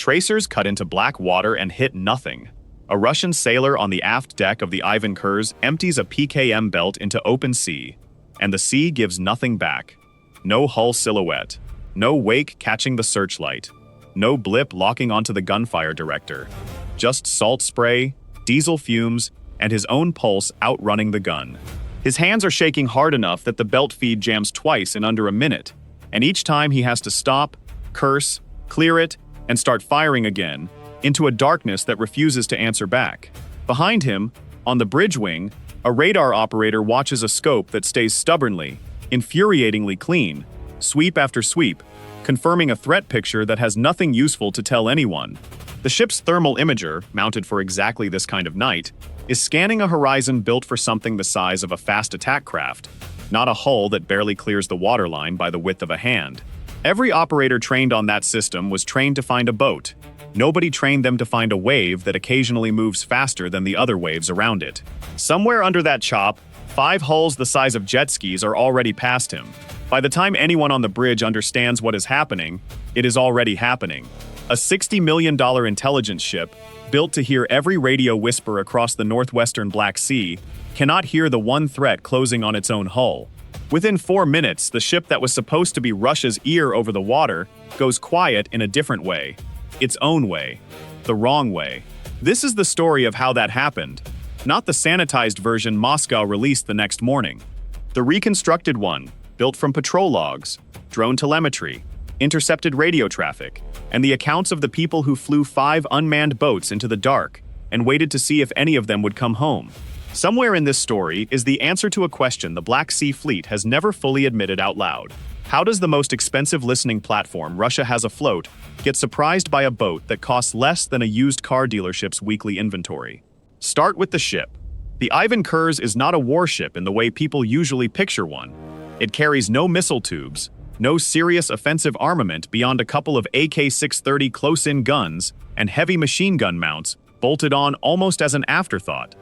tracers cut into black water and hit nothing. A Russian sailor on the aft deck of the Ivan Khurs empties a PKM belt into open sea, and the sea gives nothing back. No hull silhouette, no wake catching the searchlight, no blip locking onto the gunfire director. Just salt spray, diesel fumes, and his own pulse outrunning the gun. His hands are shaking hard enough that the belt feed jams twice in under a minute, and each time he has to stop, curse, clear it, and start firing again, into a darkness that refuses to answer back. Behind him, on the bridge wing, a radar operator watches a scope that stays stubbornly, infuriatingly clean, sweep after sweep, confirming a threat picture that has nothing useful to tell anyone. The ship's thermal imager, mounted for exactly this kind of night, is scanning a horizon built for something the size of a fast attack craft, not a hull that barely clears the waterline by the width of a hand. Every operator trained on that system was trained to find a boat. Nobody trained them to find a wave that occasionally moves faster than the other waves around it. Somewhere under that chop, 5 hulls the size of jet skis are already past him. By the time anyone on the bridge understands what is happening, it is already happening. A $60 million intelligence ship, built to hear every radio whisper across the northwestern Black Sea, cannot hear the one threat closing on its own hull. Within 4 minutes, the ship that was supposed to be Russia's ear over the water goes quiet in a different way. Its own way. The wrong way. This is the story of how that happened, not the sanitized version Moscow released the next morning. The reconstructed one, built from patrol logs, drone telemetry, intercepted radio traffic, and the accounts of the people who flew 5 unmanned boats into the dark and waited to see if any of them would come home. Somewhere in this story is the answer to a question the Black Sea Fleet has never fully admitted out loud. How does the most expensive listening platform Russia has afloat get surprised by a boat that costs less than a used car dealership's weekly inventory? Start with the ship. The Ivan Khurs is not a warship in the way people usually picture one. It carries no missile tubes, no serious offensive armament beyond a couple of AK-630 close-in guns and heavy machine gun mounts bolted on almost as an afterthought.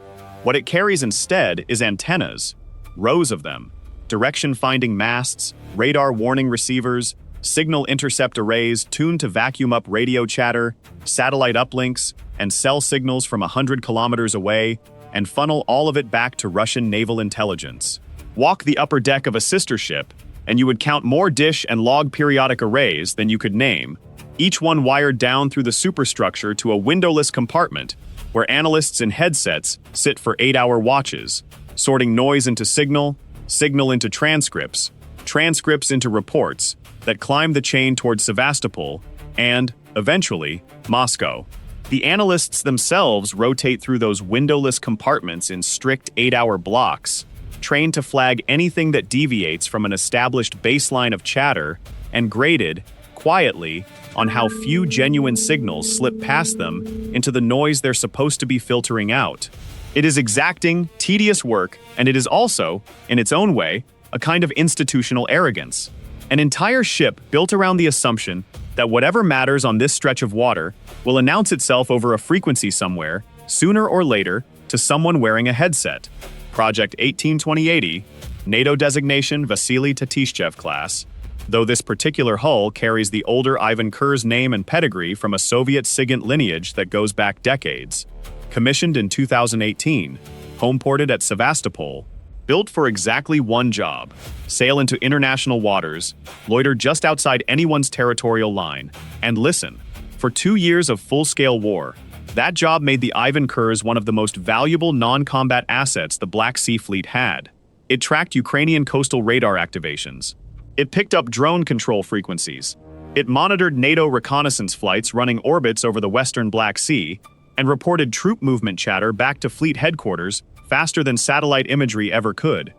What it carries instead is antennas, rows of them, direction-finding masts, radar warning receivers, signal-intercept arrays tuned to vacuum up radio chatter, satellite uplinks, and cell signals from 100 kilometers away, and funnel all of it back to Russian naval intelligence. Walk the upper deck of a sister ship, and you would count more dish and log periodic arrays than you could name, each one wired down through the superstructure to a windowless compartment where analysts in headsets sit for 8-hour watches, sorting noise into signal, signal into transcripts, transcripts into reports that climb the chain towards Sevastopol and, eventually, Moscow. The analysts themselves rotate through those windowless compartments in strict 8-hour blocks, trained to flag anything that deviates from an established baseline of chatter and graded, quietly, on how few genuine signals slip past them into the noise they're supposed to be filtering out. It is exacting, tedious work, and it is also, in its own way, a kind of institutional arrogance. An entire ship built around the assumption that whatever matters on this stretch of water will announce itself over a frequency somewhere, sooner or later, to someone wearing a headset. Project 18-2080, NATO designation Vasily Tatishchev class, though this particular hull carries the older Ivan Khurs name and pedigree from a Soviet SIGINT lineage that goes back decades. Commissioned in 2018, homeported at Sevastopol, built for exactly one job: sail into international waters, loiter just outside anyone's territorial line, and listen. For 2 years of full-scale war, that job made the Ivan Khurs one of the most valuable non-combat assets the Black Sea Fleet had. It tracked Ukrainian coastal radar activations. It picked up drone control frequencies. It monitored NATO reconnaissance flights running orbits over the western Black Sea, and reported troop movement chatter back to fleet headquarters faster than satellite imagery ever could.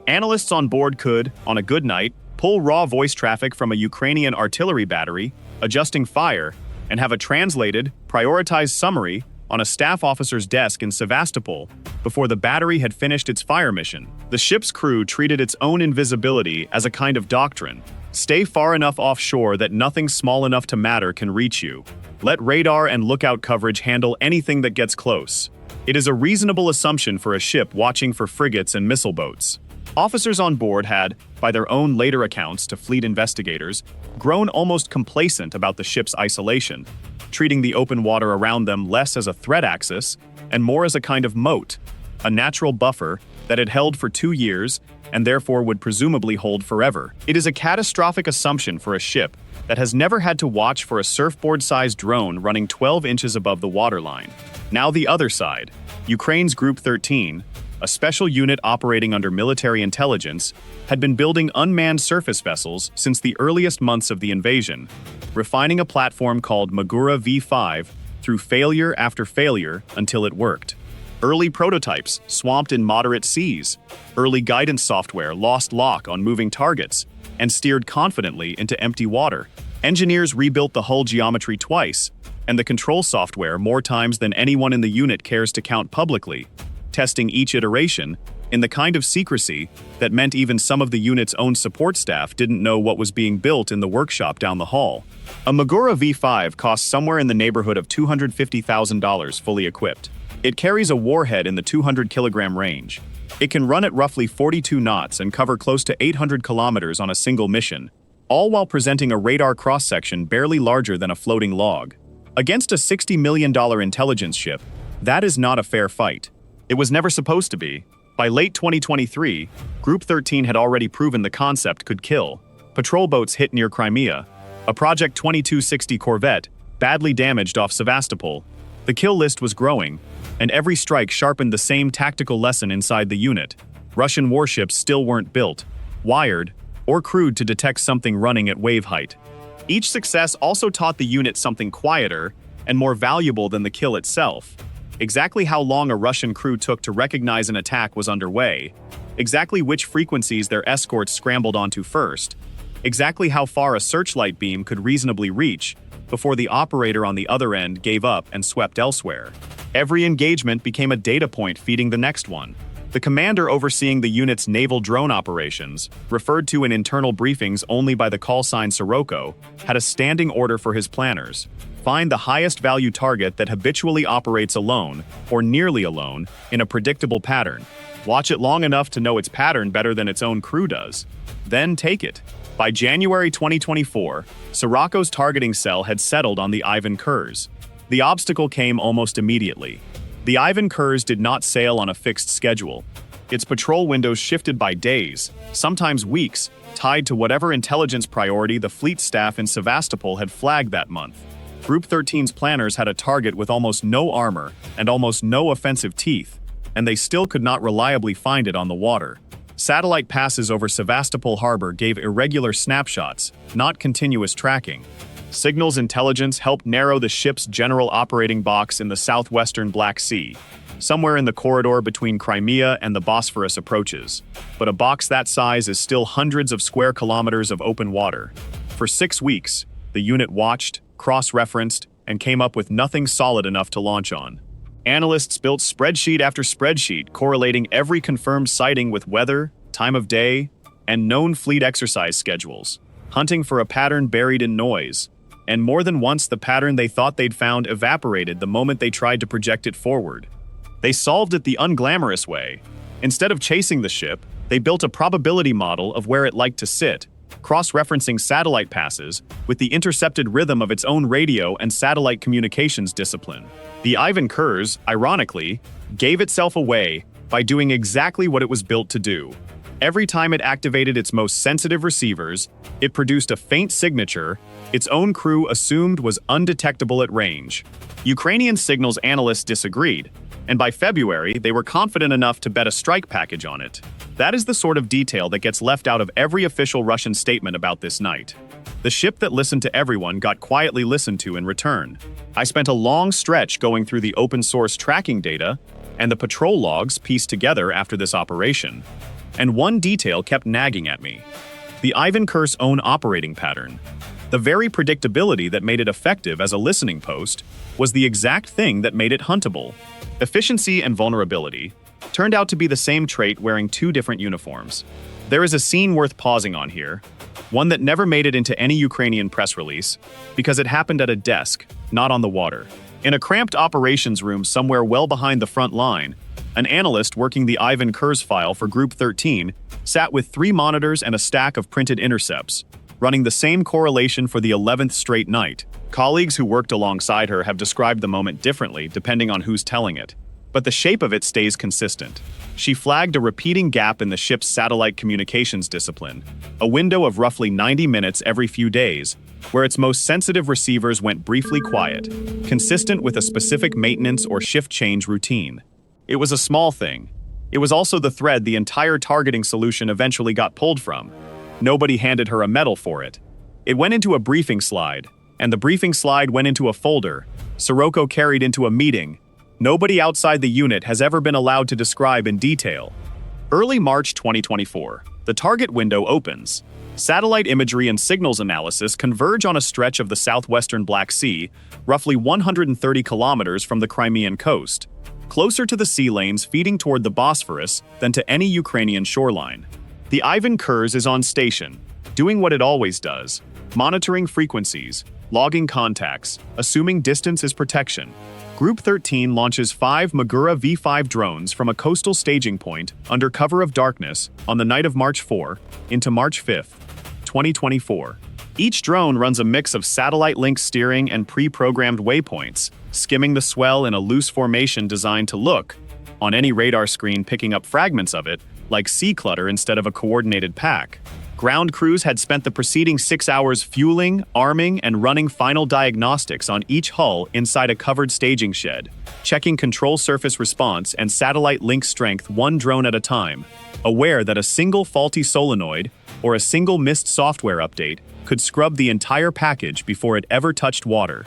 Analysts on board could, on a good night, pull raw voice traffic from a Ukrainian artillery battery, adjusting fire, and have a translated, prioritized summary on a staff officer's desk in Sevastopol before the battery had finished its fire mission. The ship's crew treated its own invisibility as a kind of doctrine. Stay far enough offshore that nothing small enough to matter can reach you. Let radar and lookout coverage handle anything that gets close. It is a reasonable assumption for a ship watching for frigates and missile boats. Officers on board had, by their own later accounts to fleet investigators, grown almost complacent about the ship's isolation. treating the open water around them less as a threat axis and more as a kind of moat, a natural buffer that had held for 2 years and therefore would presumably hold forever. It is a catastrophic assumption for a ship that has never had to watch for a surfboard-sized drone running 12 inches above the waterline. Now the other side, Ukraine's Group 13, a special unit operating under military intelligence, had been building unmanned surface vessels since the earliest months of the invasion, refining a platform called Magura V5 through failure after failure until it worked. Early prototypes swamped in moderate seas, early guidance software lost lock on moving targets, and steered confidently into empty water. Engineers rebuilt the hull geometry twice, and the control software more times than anyone in the unit cares to count publicly, testing each iteration in the kind of secrecy that meant even some of the unit's own support staff didn't know what was being built in the workshop down the hall. A Magura V5 costs somewhere in the neighborhood of $250,000 fully equipped. It carries a warhead in the 200-kilogram range. It can run at roughly 42 knots and cover close to 800 kilometers on a single mission, all while presenting a radar cross-section barely larger than a floating log. Against a $60 million intelligence ship, that is not a fair fight. It was never supposed to be. By late 2023, Group 13 had already proven the concept could kill. Patrol boats hit near Crimea. A Project 2260 corvette, badly damaged off Sevastopol. The kill list was growing, and every strike sharpened the same tactical lesson inside the unit. Russian warships still weren't built, wired, or crewed to detect something running at wave height. Each success also taught the unit something quieter and more valuable than the kill itself. Exactly how long a Russian crew took to recognize an attack was underway, exactly which frequencies their escorts scrambled onto first, exactly how far a searchlight beam could reasonably reach before the operator on the other end gave up and swept elsewhere. Every engagement became a data point feeding the next one. The commander overseeing the unit's naval drone operations, referred to in internal briefings only by the call sign Sirocco, had a standing order for his planners. Find the highest value target that habitually operates alone, or nearly alone, in a predictable pattern. Watch it long enough to know its pattern better than its own crew does. Then take it. By January 2024, Sirocco's targeting cell had settled on the Ivan Khurs. The obstacle came almost immediately. The Ivan Khurs did not sail on a fixed schedule. Its patrol windows shifted by days, sometimes weeks, tied to whatever intelligence priority the fleet staff in Sevastopol had flagged that month. Group 13's planners had a target with almost no armor and almost no offensive teeth, and they still could not reliably find it on the water. Satellite passes over Sevastopol harbor gave irregular snapshots, not continuous tracking. Signals intelligence helped narrow the ship's general operating box in the southwestern Black Sea, somewhere in the corridor between Crimea and the Bosphorus approaches. But a box that size is still hundreds of square kilometers of open water. For 6 weeks, the unit watched, cross-referenced, and came up with nothing solid enough to launch on. Analysts built spreadsheet after spreadsheet correlating every confirmed sighting with weather, time of day, and known fleet exercise schedules, hunting for a pattern buried in noise. And more than once the pattern they thought they'd found evaporated the moment they tried to project it forward. They solved it the unglamorous way. Instead of chasing the ship, they built a probability model of where it liked to sit, cross-referencing satellite passes with the intercepted rhythm of its own radio and satellite communications discipline. The Ivan Khurs, ironically, gave itself away by doing exactly what it was built to do. Every time it activated its most sensitive receivers, it produced a faint signature its own crew assumed was undetectable at range. Ukrainian signals analysts disagreed, and by February they were confident enough to bet a strike package on it. That is the sort of detail that gets left out of every official Russian statement about this night. The ship that listened to everyone got quietly listened to in return. I spent a long stretch going through the open-source tracking data and the patrol logs pieced together after this operation. And one detail kept nagging at me. The Ivan Khurs' own operating pattern. The very predictability that made it effective as a listening post was the exact thing that made it huntable. Efficiency and vulnerability turned out to be the same trait wearing 2 different uniforms. There is a scene worth pausing on here, one that never made it into any Ukrainian press release, because it happened at a desk, not on the water. In a cramped operations room somewhere well behind the front line, an analyst working the Ivan Khurs file for Group 13 sat with 3 monitors and a stack of printed intercepts, running the same correlation for the 11th straight night. Colleagues who worked alongside her have described the moment differently depending on who's telling it, but the shape of it stays consistent. She flagged a repeating gap in the ship's satellite communications discipline, a window of roughly 90 minutes every few days, where its most sensitive receivers went briefly quiet, consistent with a specific maintenance or shift change routine. It was a small thing. It was also the thread the entire targeting solution eventually got pulled from. Nobody handed her a medal for it. It went into a briefing slide, and the briefing slide went into a folder Sirocco carried into a meeting. Nobody outside the unit has ever been allowed to describe in detail. Early March 2024, the target window opens. Satellite imagery and signals analysis converge on a stretch of the southwestern Black Sea, roughly 130 kilometers from the Crimean coast, closer to the sea lanes feeding toward the Bosphorus than to any Ukrainian shoreline. The Ivan Khurs is on station, doing what it always does, monitoring frequencies, logging contacts, assuming distance is protection. Group 13 launches 5 Magura V5 drones from a coastal staging point under cover of darkness on the night of March 4 into March 5, 2024. Each drone runs a mix of satellite-linked steering and pre-programmed waypoints, skimming the swell in a loose formation designed to look, on any radar screen picking up fragments of it, like sea clutter instead of a coordinated pack. Ground crews had spent the preceding 6 hours fueling, arming, and running final diagnostics on each hull inside a covered staging shed, checking control surface response and satellite link strength one drone at a time, aware that a single faulty solenoid or a single missed software update could scrub the entire package before it ever touched water.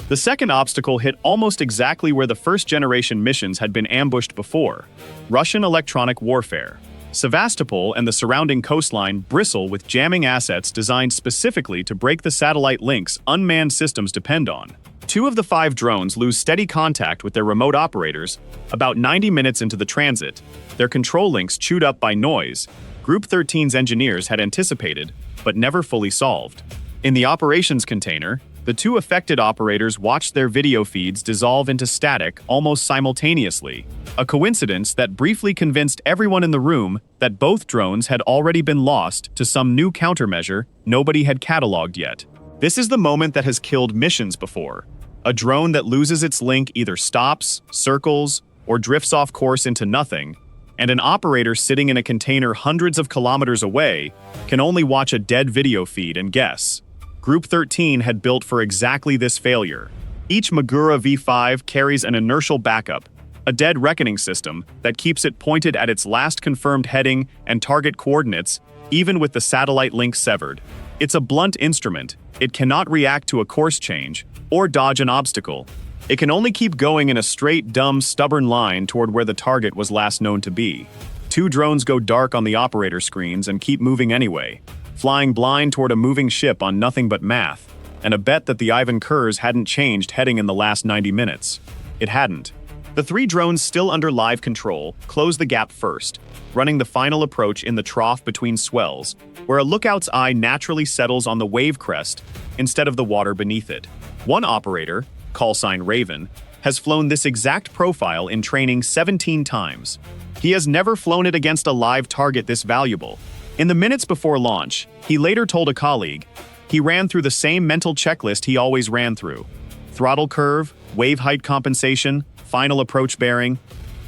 The second obstacle hit almost exactly where the first-generation missions had been ambushed before: Russian electronic warfare. Sevastopol and the surrounding coastline bristle with jamming assets designed specifically to break the satellite links unmanned systems depend on. 2 of the 5 drones lose steady contact with their remote operators about 90 minutes into the transit, their control links chewed up by noise. Group 13's engineers had anticipated, but never fully solved. In the operations container, the 2 affected operators watched their video feeds dissolve into static almost simultaneously, a coincidence that briefly convinced everyone in the room that both drones had already been lost to some new countermeasure nobody had cataloged yet. This is the moment that has killed missions before. A drone that loses its link either stops, circles, or drifts off course into nothing, and an operator sitting in a container hundreds of kilometers away can only watch a dead video feed and guess. Group 13 had built for exactly this failure. Each Magura V5 carries an inertial backup, a dead reckoning system that keeps it pointed at its last confirmed heading and target coordinates, even with the satellite link severed. It's a blunt instrument. It cannot react to a course change or dodge an obstacle. It can only keep going in a straight, dumb, stubborn line toward where the target was last known to be. 2 drones go dark on the operator screens and keep moving anyway, flying blind toward a moving ship on nothing but math, and a bet that the Ivan Khurs hadn't changed heading in the last 90 minutes. It hadn't. The 3 drones still under live control close the gap first, running the final approach in the trough between swells, where a lookout's eye naturally settles on the wave crest instead of the water beneath it. One operator, callsign Raven, has flown this exact profile in training 17 times. He has never flown it against a live target this valuable. In the minutes before launch, he later told a colleague, he ran through the same mental checklist he always ran through: throttle curve, wave height compensation, final approach bearing.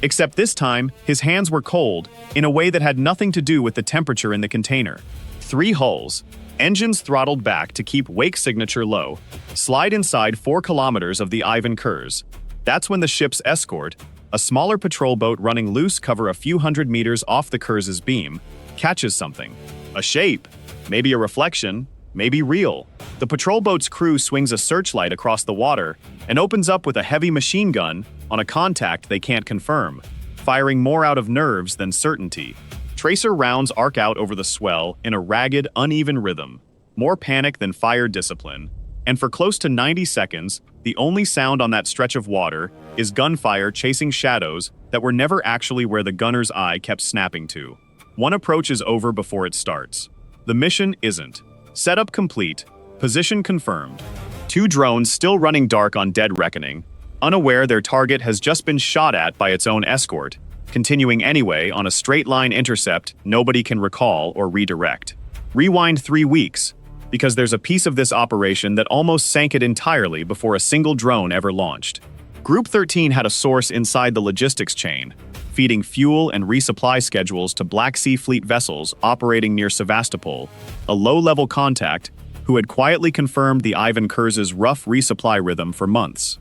Except this time, his hands were cold, in a way that had nothing to do with the temperature in the container. 3 hulls, engines throttled back to keep wake signature low, slide inside 4 kilometers of the Ivan Khurs. That's when the ship's escort, a smaller patrol boat running loose cover a few hundred meters off the Khurs's beam, catches something. A shape, maybe a reflection, maybe real. The patrol boat's crew swings a searchlight across the water and opens up with a heavy machine gun on a contact they can't confirm, firing more out of nerves than certainty. Tracer rounds arc out over the swell in a ragged, uneven rhythm, more panic than fire discipline, and for close to 90 seconds, the only sound on that stretch of water is gunfire chasing shadows that were never actually where the gunner's eye kept snapping to. One approach is over before it starts. The mission isn't. Setup complete, position confirmed. 2 drones still running dark on dead reckoning, unaware their target has just been shot at by its own escort, continuing anyway on a straight-line intercept nobody can recall or redirect. Rewind 3 weeks. because there's a piece of this operation that almost sank it entirely before a single drone ever launched. Group 13 had a source inside the logistics chain, feeding fuel and resupply schedules to Black Sea Fleet vessels operating near Sevastopol, a low-level contact who had quietly confirmed the Ivan Khurs' rough resupply rhythm for months.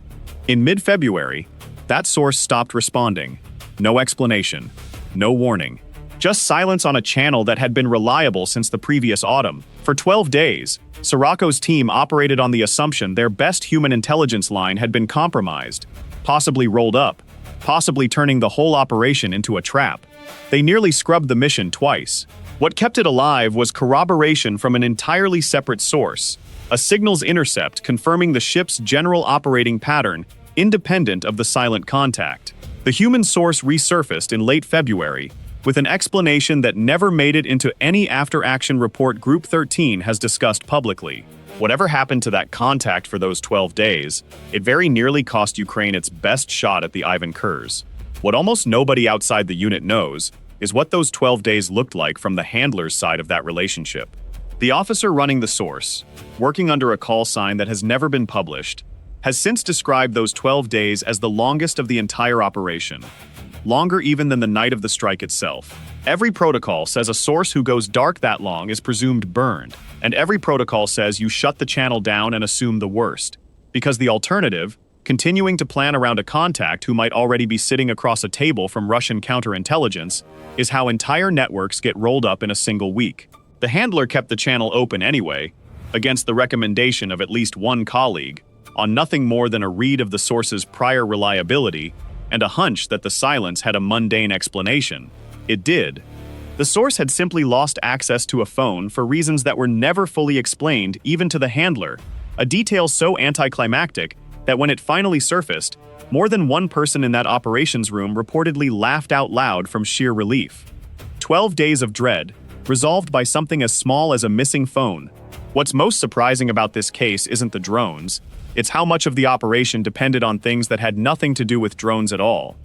In mid-February, that source stopped responding. No explanation, no warning. Just silence on a channel that had been reliable since the previous autumn. For 12 days, Sirocco's team operated on the assumption their best human intelligence line had been compromised, possibly rolled up, possibly turning the whole operation into a trap. They nearly scrubbed the mission twice. What kept it alive was corroboration from an entirely separate source, a signals-intercept confirming the ship's general operating pattern, independent of the silent contact. The human source resurfaced in late February, with an explanation that never made it into any after-action report Group 13 has discussed publicly. Whatever happened to that contact for those 12 days, it very nearly cost Ukraine its best shot at the Ivan Khurs. What almost nobody outside the unit knows is what those 12 days looked like from the handler's side of that relationship. The officer running the source, working under a call sign that has never been published, has since described those 12 days as the longest of the entire operation. Longer even than the night of the strike itself. Every protocol says a source who goes dark that long is presumed burned, and every protocol says you shut the channel down and assume the worst. Because the alternative, continuing to plan around a contact who might already be sitting across a table from Russian counterintelligence, is how entire networks get rolled up in a single week. The handler kept the channel open anyway, against the recommendation of at least one colleague, on nothing more than a read of the source's prior reliability and a hunch that the silence had a mundane explanation. It did. The source had simply lost access to a phone for reasons that were never fully explained even to the handler, a detail so anticlimactic that when it finally surfaced, more than one person in that operations room reportedly laughed out loud from sheer relief. 12 days of dread, resolved by something as small as a missing phone. What's most surprising about this case isn't the drones, it's how much of the operation depended on things that had nothing to do with drones at all.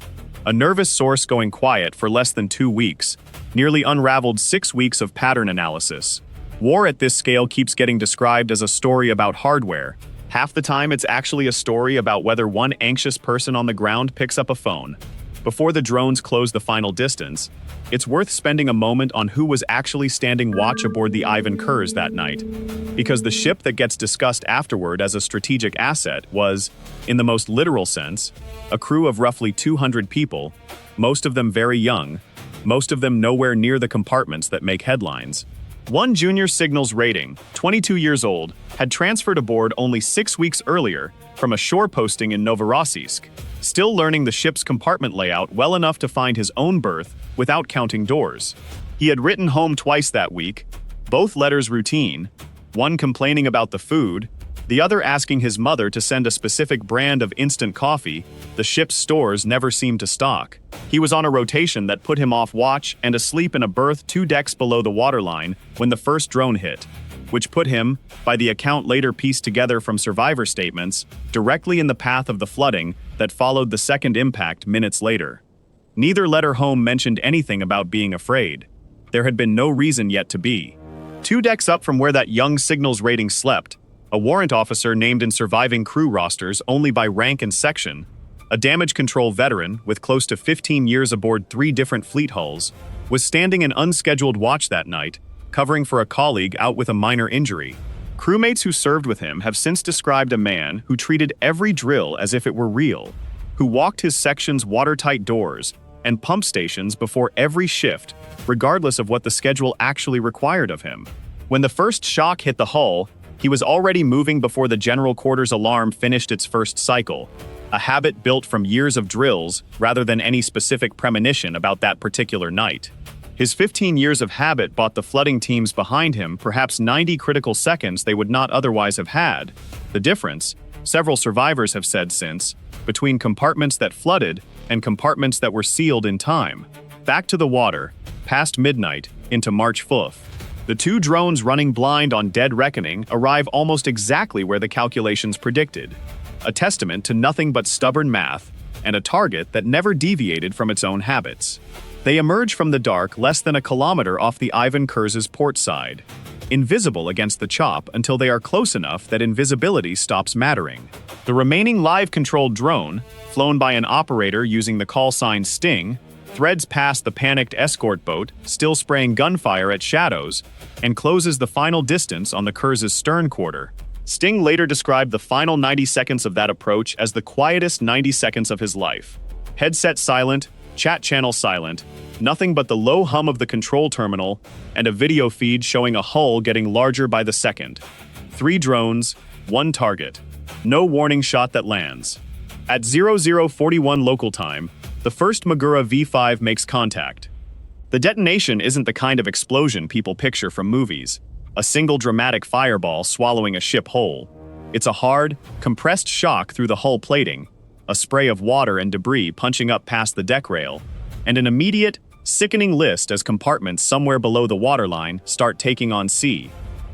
A nervous source going quiet for less than 2 weeks, nearly unraveled 6 weeks of pattern analysis. War at this scale keeps getting described as a story about hardware. Half the time it's actually a story about whether one anxious person on the ground picks up a phone. Before the drones close the final distance, it's worth spending a moment on who was actually standing watch aboard the Ivan Khurs that night. Because the ship that gets discussed afterward as a strategic asset was, in the most literal sense, a crew of roughly 200 people, most of them very young, most of them nowhere near the compartments that make headlines. One junior signals rating, 22 years old, had transferred aboard only 6 weeks earlier from a shore posting in Novorossiysk, still learning the ship's compartment layout well enough to find his own berth without counting doors. He had written home twice that week, both letters routine, one complaining about the food, the other asking his mother to send a specific brand of instant coffee the ship's stores never seemed to stock. He was on a rotation that put him off watch and asleep in a berth 2 decks below the waterline when the first drone hit, which put him, by the account later pieced together from survivor statements, directly in the path of the flooding that followed the second impact minutes later. Neither letter home mentioned anything about being afraid. There had been no reason yet to be. 2 decks up from where that young signals rating slept, a warrant officer named in surviving crew rosters only by rank and section, a damage control veteran with close to 15 years aboard 3 different fleet hulls, was standing an unscheduled watch that night, covering for a colleague out with a minor injury. Crewmates who served with him have since described a man who treated every drill as if it were real, who walked his section's watertight doors and pump stations before every shift, regardless of what the schedule actually required of him. When the first shock hit the hull, he was already moving before the general quarters alarm finished its first cycle, a habit built from years of drills rather than any specific premonition about that particular night. His 15 years of habit bought the flooding teams behind him perhaps 90 critical seconds they would not otherwise have had. The difference, several survivors have said since, between compartments that flooded and compartments that were sealed in time. Back to the water, past midnight, into March 5th. The 2 drones running blind on dead reckoning arrive almost exactly where the calculations predicted. A testament to nothing but stubborn math and a target that never deviated from its own habits. They emerge from the dark less than a kilometer off the Ivan Khurs' port side. invisible against the chop until they are close enough that invisibility stops mattering. The remaining live-controlled drone, flown by an operator using the call sign Sting, threads past the panicked escort boat, still spraying gunfire at shadows, and closes the final distance on the Khurs' stern quarter. Sting later described the final 90 seconds of that approach as the quietest 90 seconds of his life. Headset silent, chat channel silent, nothing but the low hum of the control terminal, and a video feed showing a hull getting larger by the second. 3 drones, 1 target. No warning shot that lands. At 0041 local time, the first Magura V5 makes contact. The detonation isn't the kind of explosion people picture from movies, a single dramatic fireball swallowing a ship whole. It's a hard, compressed shock through the hull plating, a spray of water and debris punching up past the deck rail, and an immediate, sickening list as compartments somewhere below the waterline start taking on sea.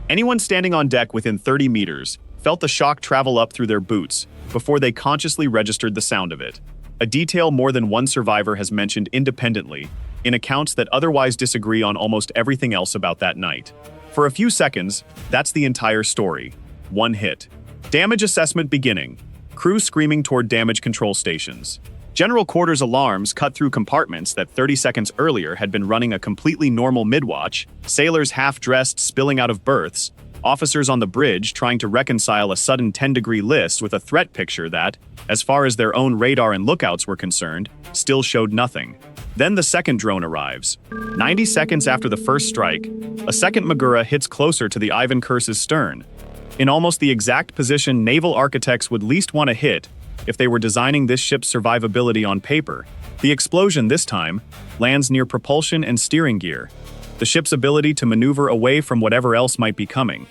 Anyone standing on deck within 30 meters felt the shock travel up through their boots before they consciously registered the sound of it. A detail more than one survivor has mentioned independently in accounts that otherwise disagree on almost everything else about that night. For a few seconds, that's the entire story. 1 hit. Damage assessment beginning. Crew screaming toward damage control stations. General quarters alarms cut through compartments that 30 seconds earlier had been running a completely normal midwatch, sailors half-dressed spilling out of berths, officers on the bridge trying to reconcile a sudden 10-degree list with a threat picture that, as far as their own radar and lookouts were concerned, still showed nothing. Then the second drone arrives. 90 seconds after the first strike, a second Magura hits closer to the Ivan Khurs' stern. In almost the exact position naval architects would least want to hit if they were designing this ship's survivability on paper. The explosion this time lands near propulsion and steering gear, the ship's ability to maneuver away from whatever else might be coming.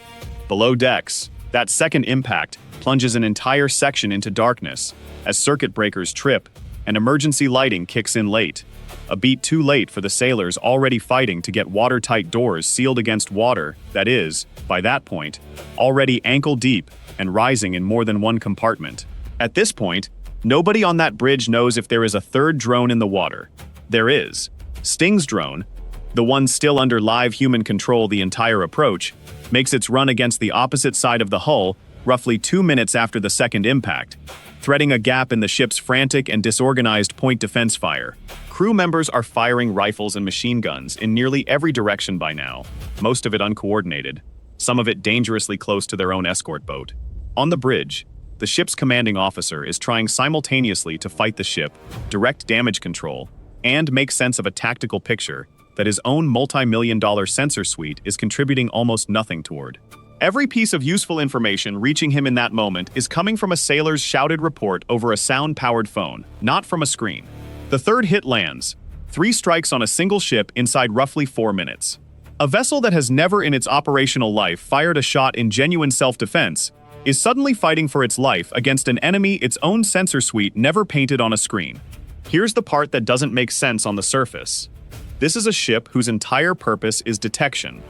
Below decks, that second impact plunges an entire section into darkness as circuit breakers trip and emergency lighting kicks in late. A beat too late for the sailors already fighting to get watertight doors sealed against water that is, by that point, already ankle-deep and rising in more than one compartment. At this point, nobody on that bridge knows if there is a third drone in the water. There is. Sting's drone, the one still under live human control the entire approach, makes its run against the opposite side of the hull roughly 2 minutes after the second impact, threading a gap in the ship's frantic and disorganized point defense fire. Crew members are firing rifles and machine guns in nearly every direction by now, most of it uncoordinated, some of it dangerously close to their own escort boat. On the bridge, the ship's commanding officer is trying simultaneously to fight the ship, direct damage control, and make sense of a tactical picture that his own multi-million-dollar sensor suite is contributing almost nothing toward. Every piece of useful information reaching him in that moment is coming from a sailor's shouted report over a sound-powered phone, not from a screen. The third hit lands, 3 strikes on a single ship inside roughly 4 minutes. A vessel that has never in its operational life fired a shot in genuine self-defense is suddenly fighting for its life against an enemy its own sensor suite never painted on a screen. Here's the part that doesn't make sense on the surface. This is a ship whose entire purpose is detection.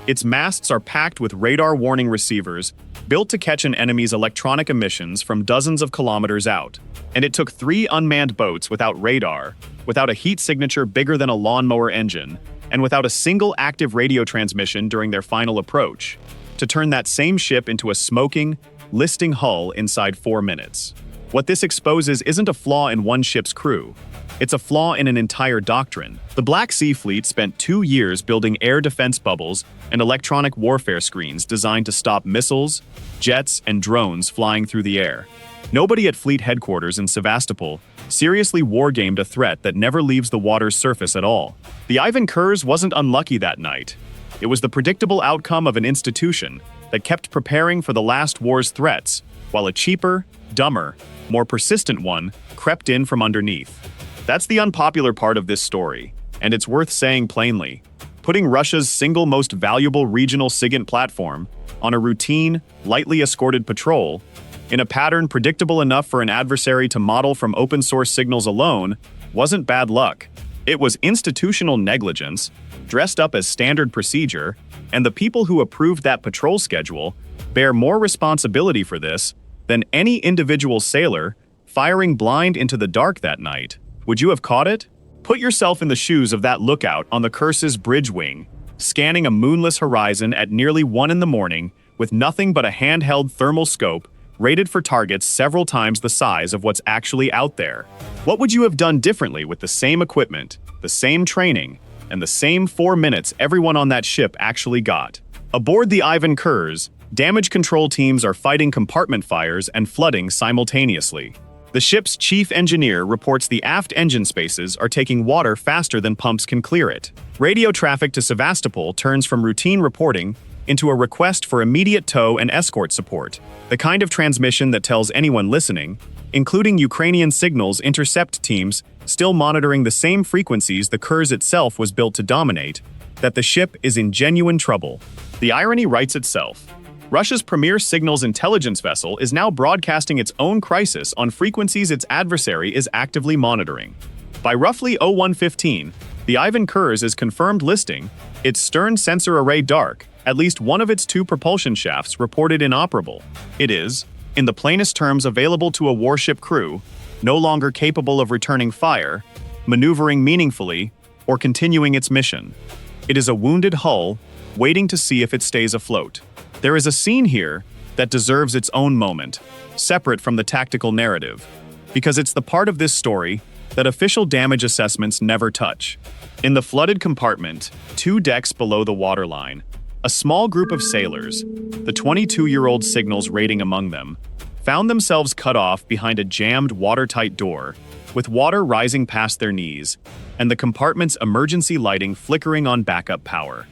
Its masts are packed with radar warning receivers built to catch an enemy's electronic emissions from dozens of kilometers out. And it took 3 unmanned boats without radar, without a heat signature bigger than a lawnmower engine, and without a single active radio transmission during their final approach, to turn that same ship into a smoking, listing hull inside 4 minutes. What this exposes isn't a flaw in one ship's crew. It's a flaw in an entire doctrine. The Black Sea Fleet spent 2 years building air defense bubbles and electronic warfare screens designed to stop missiles, jets, and drones flying through the air. Nobody at fleet headquarters in Sevastopol seriously wargamed a threat that never leaves the water's surface at all. The Ivan Khurs wasn't unlucky that night. It was the predictable outcome of an institution that kept preparing for the last war's threats, while a cheaper, dumber, more persistent one crept in from underneath. That's the unpopular part of this story, and it's worth saying plainly. Putting Russia's single most valuable regional SIGINT platform on a routine, lightly escorted patrol, in a pattern predictable enough for an adversary to model from open-source signals alone, wasn't bad luck. It was institutional negligence, dressed up as standard procedure, and the people who approved that patrol schedule bear more responsibility for this than any individual sailor firing blind into the dark that night. Would you have caught it? Put yourself in the shoes of that lookout on the Khurs' bridge wing, scanning a moonless horizon at nearly 1 in the morning with nothing but a handheld thermal scope rated for targets several times the size of what's actually out there. What would you have done differently with the same equipment, the same training, and the same 4 minutes everyone on that ship actually got? Aboard the Ivan Khurs, damage control teams are fighting compartment fires and flooding simultaneously. The ship's chief engineer reports the aft engine spaces are taking water faster than pumps can clear it. Radio traffic to Sevastopol turns from routine reporting into a request for immediate tow and escort support, the kind of transmission that tells anyone listening, including Ukrainian signals-intercept teams still monitoring the same frequencies the Khurs itself was built to dominate, that the ship is in genuine trouble. The irony writes itself. Russia's premier signals intelligence vessel is now broadcasting its own crisis on frequencies its adversary is actively monitoring. By roughly 01:15, the Ivan Khurs is confirmed listing its stern sensor array dark, at least one of its 2 propulsion shafts reported inoperable. It is, in the plainest terms available to a warship crew, no longer capable of returning fire, maneuvering meaningfully, or continuing its mission. It is a wounded hull, waiting to see if it stays afloat. There is a scene here that deserves its own moment, separate from the tactical narrative, because it's the part of this story that official damage assessments never touch. In the flooded compartment, 2 decks below the waterline, a small group of sailors, the 22-year-old signals rating among them, found themselves cut off behind a jammed watertight door, with water rising past their knees, and the compartment's emergency lighting flickering on backup power.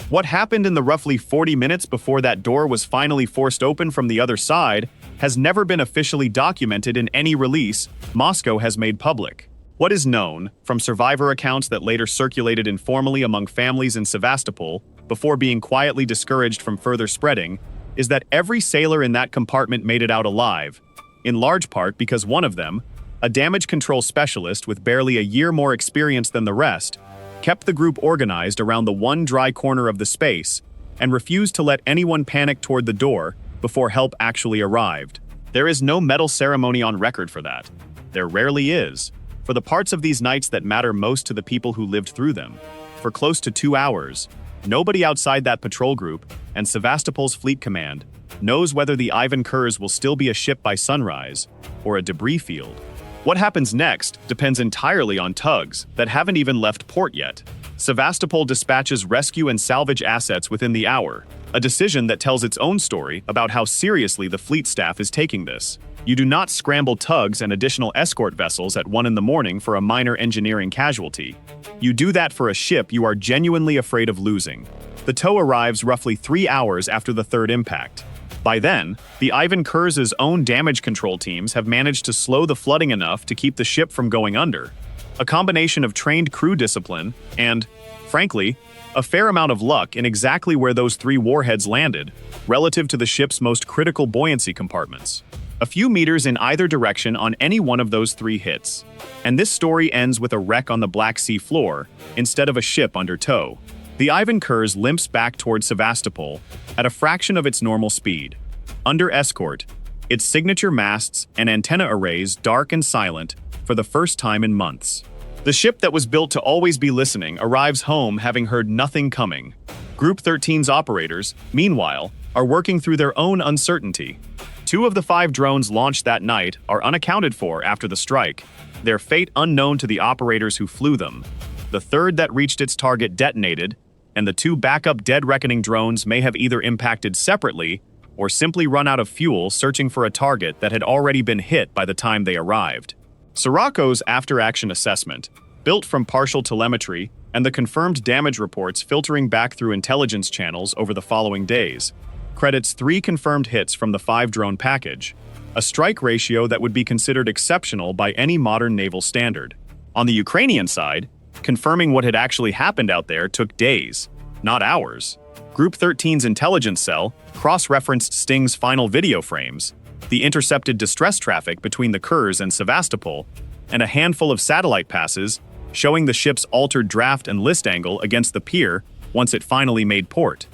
What happened in the roughly 40 minutes before that door was finally forced open from the other side has never been officially documented in any release Moscow has made public. What is known, from survivor accounts that later circulated informally among families in Sevastopol before being quietly discouraged from further spreading, is that every sailor in that compartment made it out alive, in large part because one of them, a damage control specialist with barely a year more experience than the rest, kept the group organized around the one dry corner of the space and refused to let anyone panic toward the door before help actually arrived. There is no medal ceremony on record for that. There rarely is, for the parts of these nights that matter most to the people who lived through them. For close to 2 hours, nobody outside that patrol group and Sevastopol's fleet command knows whether the Ivan Khurs will still be a ship by sunrise or a debris field. What happens next depends entirely on tugs that haven't even left port yet. Sevastopol dispatches rescue and salvage assets within the hour, a decision that tells its own story about how seriously the fleet staff is taking this. You do not scramble tugs and additional escort vessels at 1 in the morning for a minor engineering casualty. You do that for a ship you are genuinely afraid of losing. The tow arrives roughly 3 hours after the third impact. By then, the Ivan Khurs' own damage control teams have managed to slow the flooding enough to keep the ship from going under. A combination of trained crew discipline and, frankly, a fair amount of luck in exactly where those 3 warheads landed, relative to the ship's most critical buoyancy compartments. A few meters in either direction on any one of those 3 hits. And this story ends with a wreck on the Black Sea floor, instead of a ship under tow. The Ivan Khurs limps back towards Sevastopol at a fraction of its normal speed. Under escort, its signature masts and antenna arrays dark and silent for the first time in months. The ship that was built to always be listening arrives home having heard nothing coming. Group 13's operators, meanwhile, are working through their own uncertainty. 2 of the 5 drones launched that night are unaccounted for after the strike, their fate unknown to the operators who flew them. The third that reached its target detonated, and the 2 backup dead reckoning drones may have either impacted separately or simply run out of fuel searching for a target that had already been hit by the time they arrived. Sirocco's after-action assessment, built from partial telemetry and the confirmed damage reports filtering back through intelligence channels over the following days, credits 3 confirmed hits from the 5-drone package, a strike ratio that would be considered exceptional by any modern naval standard. On the Ukrainian side, confirming what had actually happened out there took days, not hours. Group 13's intelligence cell cross-referenced Sting's final video frames, the intercepted distress traffic between the Khurs and Sevastopol, and a handful of satellite passes showing the ship's altered draft and list angle against the pier once it finally made port.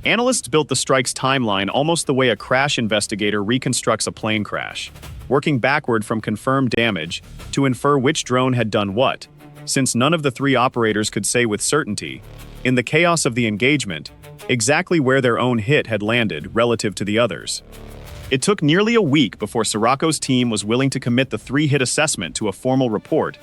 Analysts built the strike's timeline almost the way a crash investigator reconstructs a plane crash, working backward from confirmed damage to infer which drone had done what, since none of the three operators could say with certainty, in the chaos of the engagement, exactly where their own hit had landed relative to the others. It took nearly a week before Sirocco's team was willing to commit the three-hit assessment to a formal report,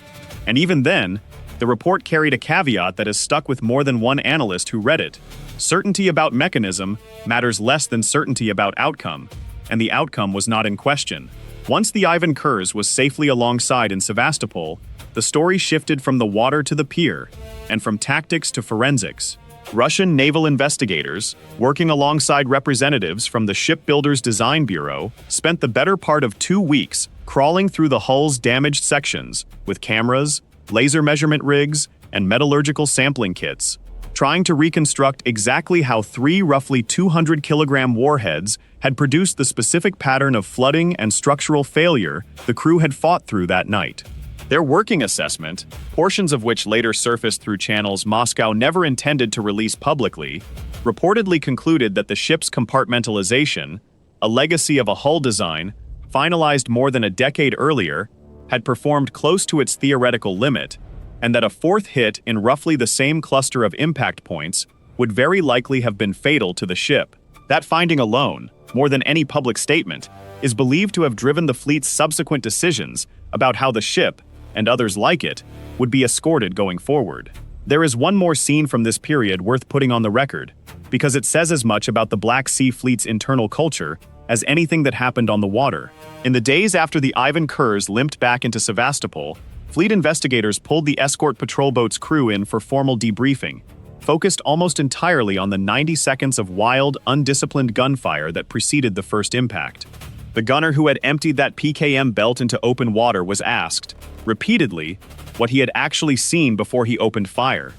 and even then, the report carried a caveat that has stuck with more than one analyst who read it. Certainty about mechanism matters less than certainty about outcome, and the outcome was not in question. Once the Ivan Khurs was safely alongside in Sevastopol, the story shifted from the water to the pier, and from tactics to forensics. Russian naval investigators, working alongside representatives from the Shipbuilders Design Bureau, spent the better part of 2 weeks crawling through the hull's damaged sections with cameras, laser measurement rigs, and metallurgical sampling kits, trying to reconstruct exactly how 3 roughly 200-kilogram warheads had produced the specific pattern of flooding and structural failure the crew had fought through that night. Their working assessment, portions of which later surfaced through channels Moscow never intended to release publicly, reportedly concluded that the ship's compartmentalization, a legacy of a hull design finalized more than a decade earlier, had performed close to its theoretical limit, and that a fourth hit in roughly the same cluster of impact points would very likely have been fatal to the ship. That finding alone, more than any public statement, is believed to have driven the fleet's subsequent decisions about how the ship, and others like it, would be escorted going forward. There is one more scene from this period worth putting on the record, because it says as much about the Black Sea Fleet's internal culture as anything that happened on the water. In the days after the Ivan Khurs limped back into Sevastopol, fleet investigators pulled the escort patrol boat's crew in for formal debriefing, focused almost entirely on the 90 seconds of wild, undisciplined gunfire that preceded the first impact. The gunner who had emptied that PKM belt into open water was asked, repeatedly, what he had actually seen before he opened fire.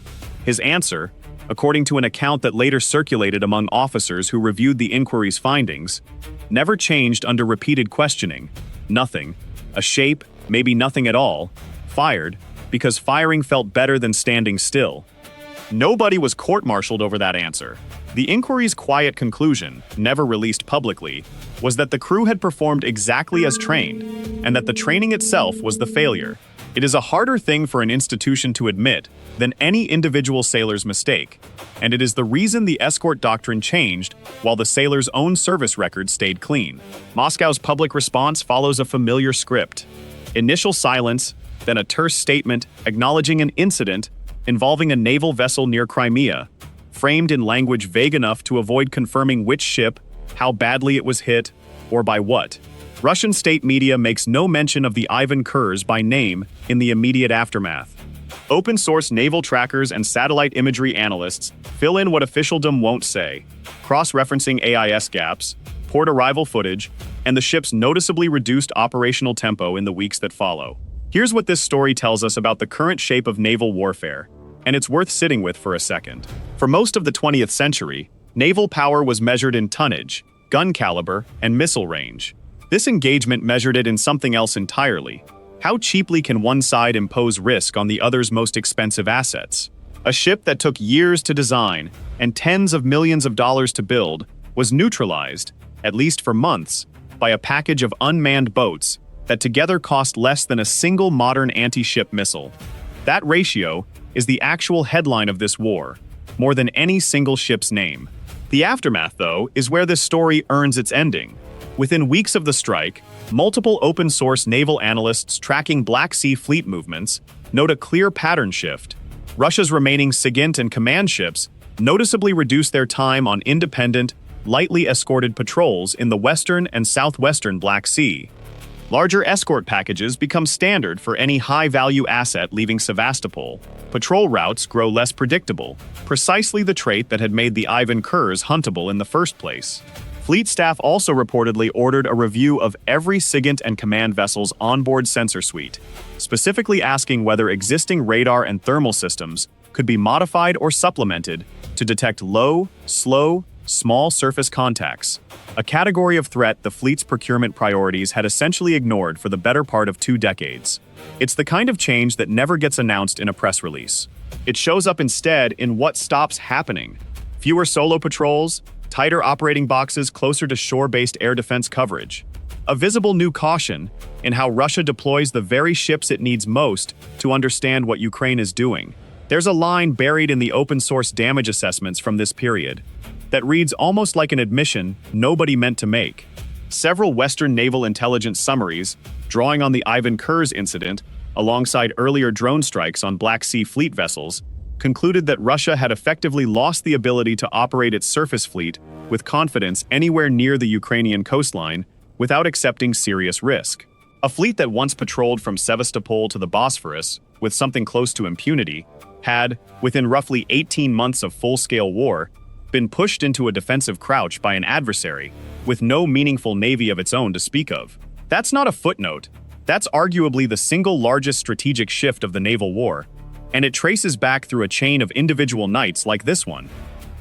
His answer, according to an account that later circulated among officers who reviewed the inquiry's findings, never changed under repeated questioning. Nothing. A shape, maybe nothing at all. Fired, because firing felt better than standing still. Nobody was court-martialed over that answer. The inquiry's quiet conclusion, never released publicly, was that the crew had performed exactly as trained, and that the training itself was the failure. It is a harder thing for an institution to admit than any individual sailor's mistake, and it is the reason the escort doctrine changed while the sailors' own service record stayed clean. Moscow's public response follows a familiar script. Initial silence, then a terse statement acknowledging an incident involving a naval vessel near Crimea, framed in language vague enough to avoid confirming which ship, how badly it was hit, or by what. Russian state media makes no mention of the Ivan Khurs by name in the immediate aftermath. Open-source naval trackers and satellite imagery analysts fill in what officialdom won't say, cross-referencing AIS gaps, port arrival footage, and the ship's noticeably reduced operational tempo in the weeks that follow. Here's what this story tells us about the current shape of naval warfare, and it's worth sitting with for a second. For most of the 20th century, naval power was measured in tonnage, gun caliber, and missile range. This engagement measured it in something else entirely. How cheaply can one side impose risk on the other's most expensive assets? A ship that took years to design and tens of millions of dollars to build was neutralized, at least for months, by a package of unmanned boats that together cost less than a single modern anti-ship missile. That ratio is the actual headline of this war, more than any single ship's name. The aftermath, though, is where this story earns its ending. Within weeks of the strike, multiple open-source naval analysts tracking Black Sea Fleet movements note a clear pattern shift. Russia's remaining SIGINT and command ships noticeably reduce their time on independent, lightly escorted patrols in the western and southwestern Black Sea. Larger escort packages become standard for any high-value asset leaving Sevastopol. Patrol routes grow less predictable, precisely the trait that had made the Ivan Khurs huntable in the first place. Fleet staff also reportedly ordered a review of every SIGINT and command vessel's onboard sensor suite, specifically asking whether existing radar and thermal systems could be modified or supplemented to detect low, slow, small surface contacts, a category of threat the fleet's procurement priorities had essentially ignored for the better part of 2 decades. It's the kind of change that never gets announced in a press release. It shows up instead in what stops happening. Fewer solo patrols, tighter operating boxes closer to shore-based air defense coverage. A visible new caution in how Russia deploys the very ships it needs most to understand what Ukraine is doing. There's a line buried in the open-source damage assessments from this period that reads almost like an admission nobody meant to make. Several Western naval intelligence summaries, drawing on the Ivan Khurs incident alongside earlier drone strikes on Black Sea fleet vessels, concluded that Russia had effectively lost the ability to operate its surface fleet with confidence anywhere near the Ukrainian coastline without accepting serious risk. A fleet that once patrolled from Sevastopol to the Bosphorus with something close to impunity had, within roughly 18 months of full-scale war, been pushed into a defensive crouch by an adversary with no meaningful navy of its own to speak of. That's not a footnote. That's arguably the single largest strategic shift of the naval war, and it traces back through a chain of individual nights like this one.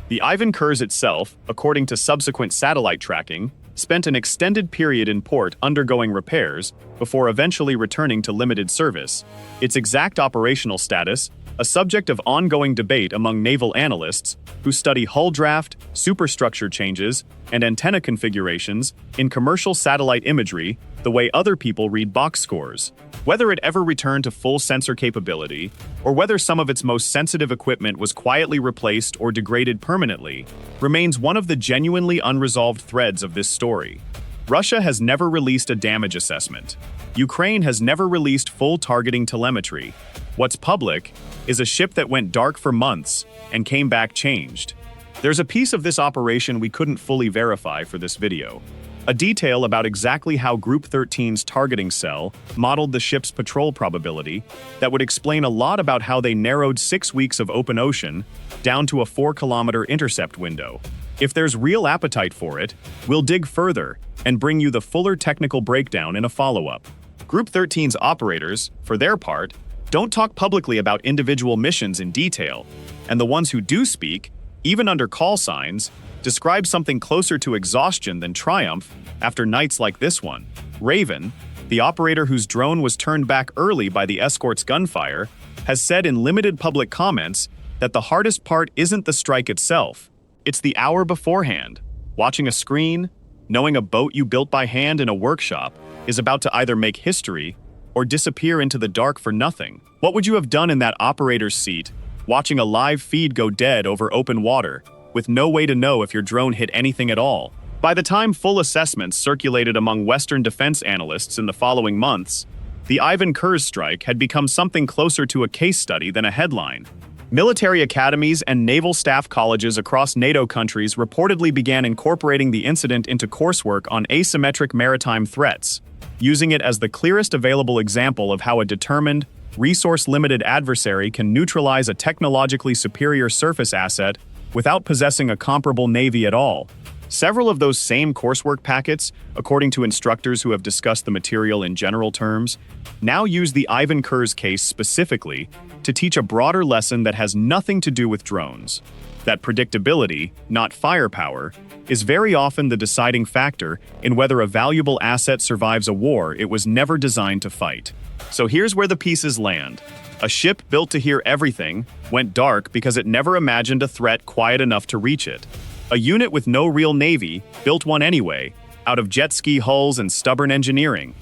The Ivan Khurs itself, according to subsequent satellite tracking, spent an extended period in port undergoing repairs before eventually returning to limited service. Its exact operational status, a subject of ongoing debate among naval analysts who study hull draft, superstructure changes, and antenna configurations in commercial satellite imagery the way other people read box scores. Whether it ever returned to full sensor capability, or whether some of its most sensitive equipment was quietly replaced or degraded permanently, remains one of the genuinely unresolved threads of this story. Russia has never released a damage assessment. Ukraine has never released full targeting telemetry. What's public is a ship that went dark for months and came back changed. There's a piece of this operation we couldn't fully verify for this video. A detail about exactly how Group 13's targeting cell modeled the ship's patrol probability that would explain a lot about how they narrowed 6 weeks of open ocean down to a 4-kilometer intercept window. If there's real appetite for it, we'll dig further and bring you the fuller technical breakdown in a follow-up. Group 13's operators, for their part, don't talk publicly about individual missions in detail, and the ones who do speak, even under call signs, describe something closer to exhaustion than triumph after nights like this one. Raven, the operator whose drone was turned back early by the escort's gunfire, has said in limited public comments that the hardest part isn't the strike itself, it's the hour beforehand. Watching a screen, knowing a boat you built by hand in a workshop is about to either make history or disappear into the dark for nothing. What would you have done in that operator's seat, watching a live feed go dead over open water, with no way to know if your drone hit anything at all? By the time full assessments circulated among Western defense analysts in the following months, the Ivan Khurs strike had become something closer to a case study than a headline. Military academies and naval staff colleges across NATO countries reportedly began incorporating the incident into coursework on asymmetric maritime threats, using it as the clearest available example of how a determined, resource-limited adversary can neutralize a technologically superior surface asset without possessing a comparable navy at all. Several of those same coursework packets, according to instructors who have discussed the material in general terms, now use the Ivan Khurs case specifically to teach a broader lesson that has nothing to do with drones. That predictability, not firepower, is very often the deciding factor in whether a valuable asset survives a war it was never designed to fight. So here's where the pieces land. A ship built to hear everything went dark because it never imagined a threat quiet enough to reach it. A unit with no real navy built one anyway, out of jet ski hulls and stubborn engineering,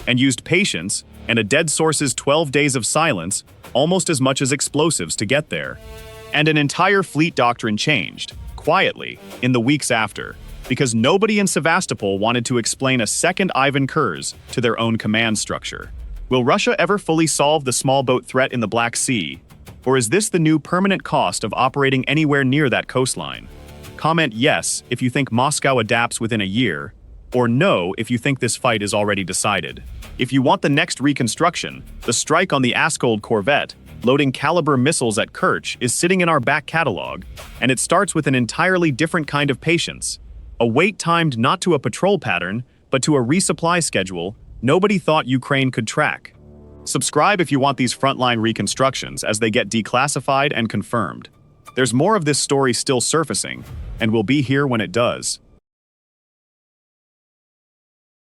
and used patience and a dead source's 12 days of silence almost as much as explosives to get there. And an entire fleet doctrine changed, quietly, in the weeks after, because nobody in Sevastopol wanted to explain a second Ivan Khurs to their own command structure. Will Russia ever fully solve the small boat threat in the Black Sea? Or is this the new permanent cost of operating anywhere near that coastline? Comment yes if you think Moscow adapts within a year, or no if you think this fight is already decided. If you want the next reconstruction, the strike on the Escort corvette, loading caliber missiles at Kerch, is sitting in our back catalog, and it starts with an entirely different kind of patience. A wait timed not to a patrol pattern, but to a resupply schedule nobody thought Ukraine could track. Subscribe if you want these frontline reconstructions as they get declassified and confirmed. There's more of this story still surfacing, and we'll be here when it does.